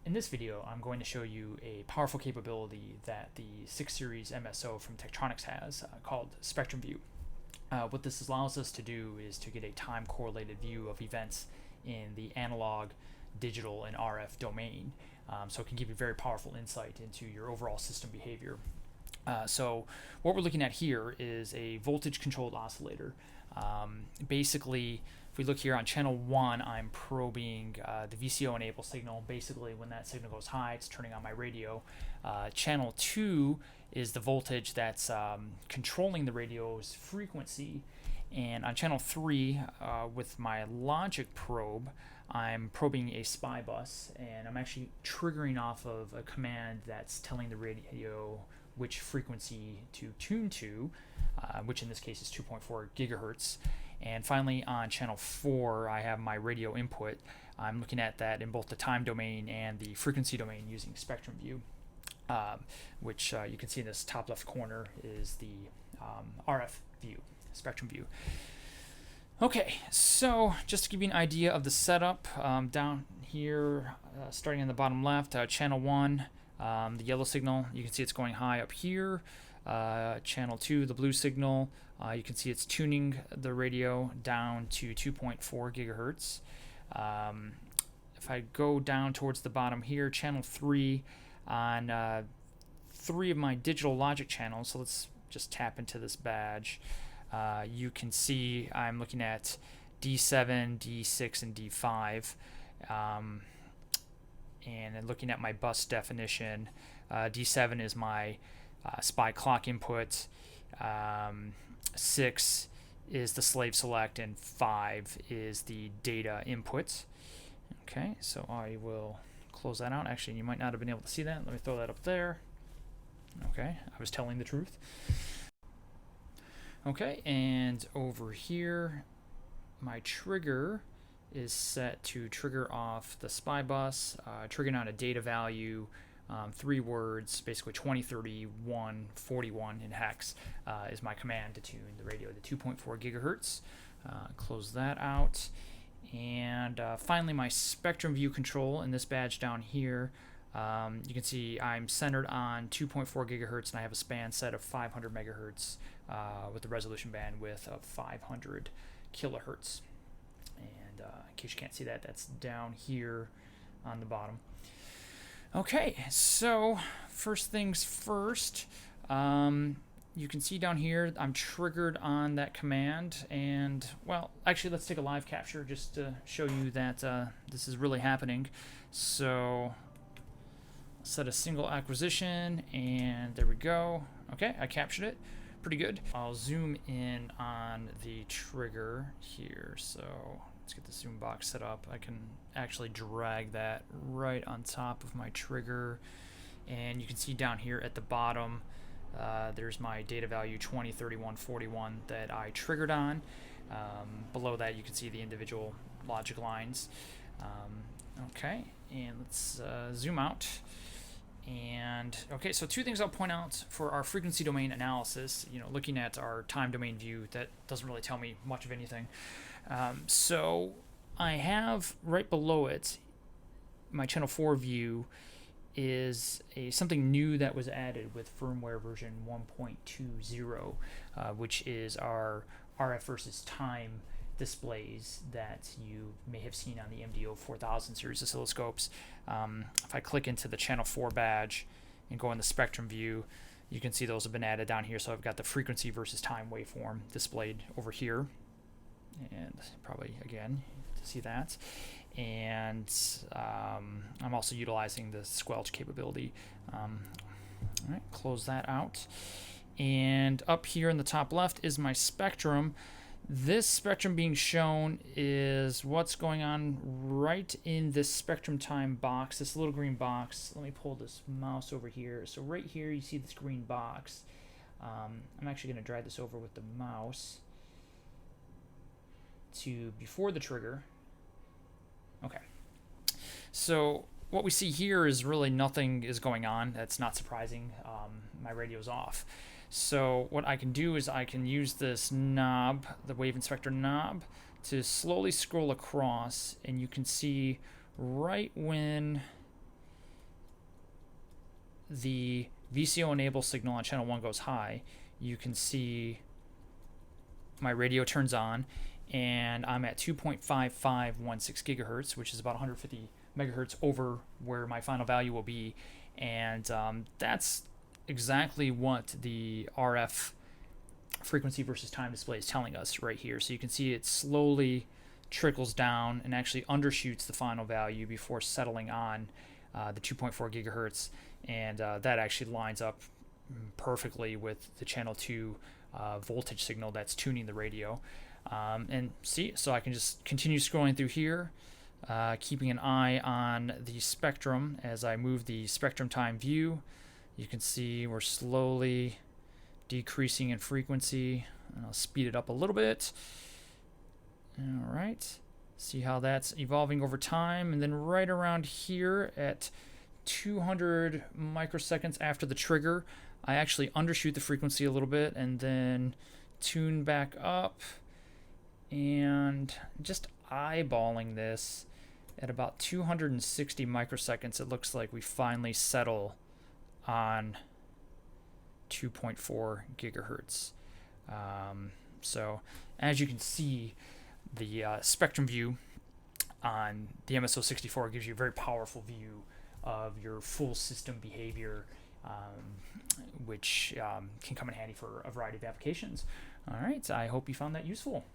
In this video, I'm going to show you a powerful capability that the 6 Series MSO from Tektronix has called Spectrum View. What this allows us to do is to get a time-correlated view of events in the analog, digital, and RF domain. So it can give you very powerful insight into your overall system behavior. So what we're looking at here is a voltage-controlled oscillator. Basically, if we look here on channel 1, I'm probing the VCO enable signal. Basically, when that signal goes high, it's turning on my radio. Channel 2 is the voltage that's controlling the radio's frequency. And on channel 3, with my logic probe, I'm probing a SPI bus, and I'm actually triggering off of a command that's telling the radio which frequency to tune to, which in this case is 2.4 gigahertz. And finally, on channel 4, I have my radio input. I'm looking at that in both the time domain and the frequency domain using Spectrum View, which you can see in this top left corner is the RF view, Spectrum View. Okay, so just to give you an idea of the setup, down here, starting in the bottom left, channel 1, the yellow signal, you can see it's going high up here. Channel 2, the blue signal, you can see it's tuning the radio down to 2.4 gigahertz. If I go down towards the bottom here, channel 3 on 3 of my digital logic channels, so let's just tap into this badge. You can see I'm looking at D7, D6, and D5. And looking at my bus definition, D7 is my SPI clock input, 6 is the slave select, and 5 is the data input. Okay, so I will close that out. Actually, you might not have been able to see that. Let me throw that up there. Okay, I was telling the truth. Okay, and over here, my trigger is set to trigger off the SPI bus, triggering on a data value, 3 words, basically 20, 30, 1, 41 in hex is my command to tune the radio to 2.4 gigahertz. Close that out. And finally, my Spectrum View control in this badge down here. You can see I'm centered on 2.4 gigahertz, and I have a span set of 500 megahertz with the resolution bandwidth of 500 kilohertz. And in case you can't see that, that's down here on the bottom. Okay, so first things first, you can see down here I'm triggered on that command, and well, actually let's take a live capture just to show you that this is really happening. So set a single acquisition, and there we go. Okay, I captured it. Pretty good. I'll zoom in on the trigger here. So let's get the zoom box set up. I can actually drag that right on top of my trigger. And you can see down here at the bottom, there's my data value 20, 31, 41 that I triggered on. Below that, you can see the individual logic lines. Okay, and let's zoom out. And okay, so 2 things I'll point out for our frequency domain analysis. Looking at our time domain view, that doesn't really tell me much of anything. So I have right below it, my channel 4 view is something new that was added with firmware version 1.20, which is our RF versus time displays that you may have seen on the MDO 4000 series oscilloscopes. If I click into the channel 4 badge and go in the Spectrum View, you can see those have been added down here. So I've got the frequency versus time waveform displayed over here, and probably again to see that. And I'm also utilizing the squelch capability. All right, close that out. And up here in the top left is my spectrum. This spectrum being shown is what's going on right in this spectrum time box, this little green box. Let me pull this mouse over here. So right here you see this green box. I'm actually going to drag this over with the mouse to before the trigger. Okay. So what we see here is really nothing is going on. That's not surprising. My radio's off. So what I can do is I can use this knob, the wave inspector knob, to slowly scroll across, and you can see right when the VCO enable signal on channel 1 goes high, you can see my radio turns on, and I'm at 2.5516 gigahertz, which is about 150 megahertz over where my final value will be. And that's exactly what the RF frequency versus time display is telling us right here. So you can see it slowly trickles down and actually undershoots the final value before settling on the 2.4 gigahertz, and that actually lines up perfectly with the channel 2 voltage signal that's tuning the radio. And see, so I can just continue scrolling through here, keeping an eye on the spectrum. As I move the spectrum time view, you can see we're slowly decreasing in frequency. And I'll speed it up a little bit. All right, see how that's evolving over time. And then right around here at 200 microseconds after the trigger, I actually undershoot the frequency a little bit and then tune back up. And just eyeballing this at about 260 microseconds, it looks like we finally settle on 2.4 gigahertz. So as you can see, the spectrum view on the MSO64 gives you a very powerful view of your full system behavior, which can come in handy for a variety of applications. All right, I hope you found that useful.